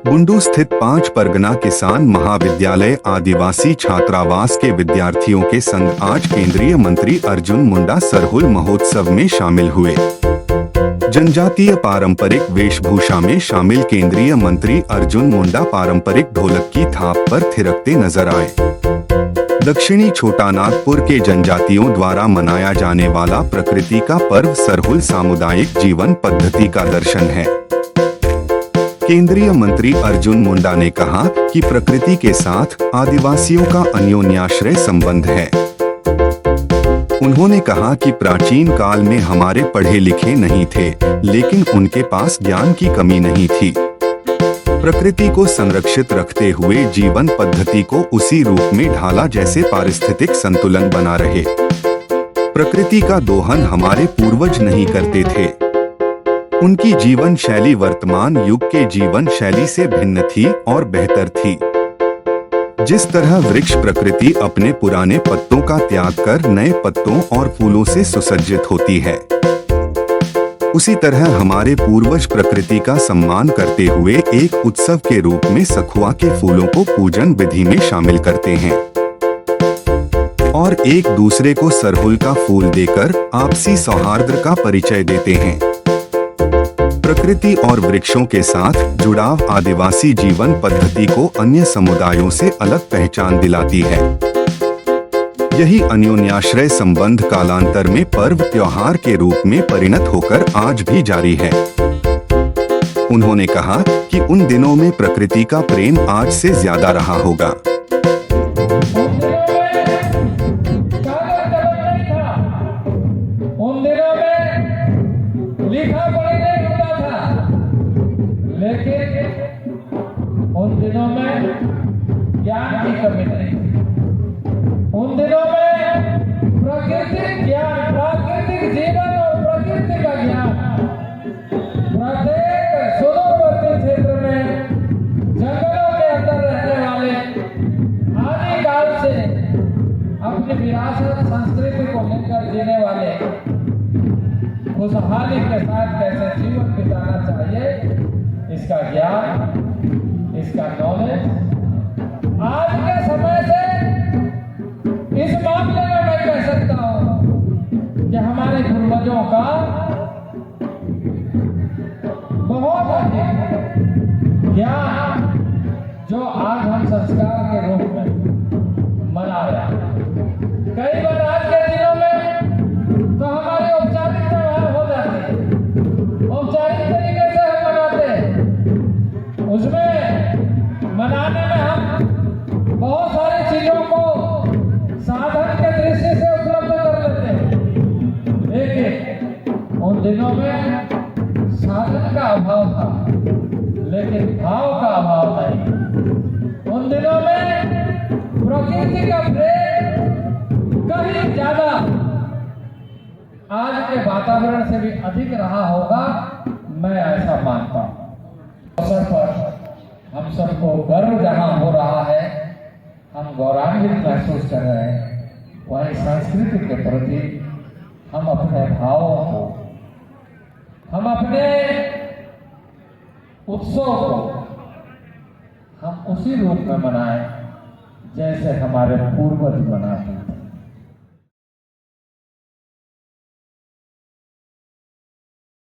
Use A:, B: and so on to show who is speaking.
A: बुंडू स्थित 5 परगना किसान महाविद्यालय आदिवासी छात्रावास के विद्यार्थियों के संग आज केंद्रीय मंत्री अर्जुन मुंडा सरहुल महोत्सव में शामिल हुए। जनजातीय पारंपरिक वेशभूषा में शामिल केंद्रीय मंत्री अर्जुन मुंडा पारंपरिक ढोलक की थाप पर थिरकते नजर आए। दक्षिणी छोटानागपुर के जनजातियों द्वारा मनाया जाने वाला प्रकृति का पर्व सरहुल सामुदायिक जीवन पद्धति का दर्शन है। केंद्रीय मंत्री अर्जुन मुंडा ने कहा कि प्रकृति के साथ आदिवासियों का अन्योन्याश्रय संबंध है। उन्होंने कहा कि प्राचीन काल में हमारे पढ़े लिखे नहीं थे, लेकिन उनके पास ज्ञान की कमी नहीं थी। प्रकृति को संरक्षित रखते हुए जीवन पद्धति को उसी रूप में ढाला जैसे पारिस्थितिक संतुलन बना रहे। प्रकृति का दोहन हमारे पूर्वज नहीं करते थे। उनकी जीवन शैली वर्तमान युग के जीवन शैली से भिन्न थी और बेहतर थी। जिस तरह वृक्ष प्रकृति अपने पुराने पत्तों का त्याग कर नए पत्तों और फूलों से सुसज्जित होती है, उसी तरह हमारे पूर्वज प्रकृति का सम्मान करते हुए एक उत्सव के रूप में सखुआ के फूलों को पूजन विधि में शामिल करते हैं और एक दूसरे को सरहुल का फूल देकर आपसी सौहार्द का परिचय देते हैं। प्रकृति और वृक्षों के साथ जुड़ाव आदिवासी जीवन पद्धति को अन्य समुदायों से अलग पहचान दिलाती है। यही अन्योन्याश्रय संबंध कालांतर में पर्व त्योहार के रूप में परिणत होकर आज भी जारी है। उन्होंने कहा कि उन दिनों में प्रकृति का प्रेम आज से ज्यादा रहा होगा।
B: उन दिनों में ज्ञान की कमी नहीं थी। उन दिनों में प्राकृतिक ज्ञान, प्राकृतिक जीवन और प्रकृति का ज्ञान प्रत्येक सुदूरवर्ती क्षेत्र में जंगलों के अंदर रहने वाले आदिकाल से अपनी विरासत संस्कृति को लेकर जीने वाले खुशहाली के साथ कैसे जीवन बिताना चाहिए, इसका ज्ञान, इसका नॉलेज आज के समय से इस मामले में मैं कह सकता हूं कि हमारे पूर्वजों का बहुत अधिक ज्ञान जो आज हम संस्कार के रूप में मना रहे हैं। कई बार आज के दिनों में तो हमारे औपचारिक व्यवहार हो जाते हैं, औपचारिक तरीके से हम मनाते हैं। उसमें मनाने में हम बहुत सारी चीजों को साधन के दृष्टि से उपलब्ध कर लेते हैं, लेकिन उन दिनों में साधन का अभाव था, लेकिन भाव का अभाव नहीं। उन दिनों में प्रकृति का प्रेम कहीं ज्यादा आज के वातावरण से भी अधिक रहा होगा, मैं ऐसा मानता हूं। अवसर पर हम सबको गर्व जहां हो रहा है, हम गौरवान्वित महसूस कर रहे हैं, वहीं संस्कृति के प्रति हम अपने भावों को, हम अपने उत्सव को हम उसी रूप में मनाएं जैसे हमारे पूर्वज मनाते थे।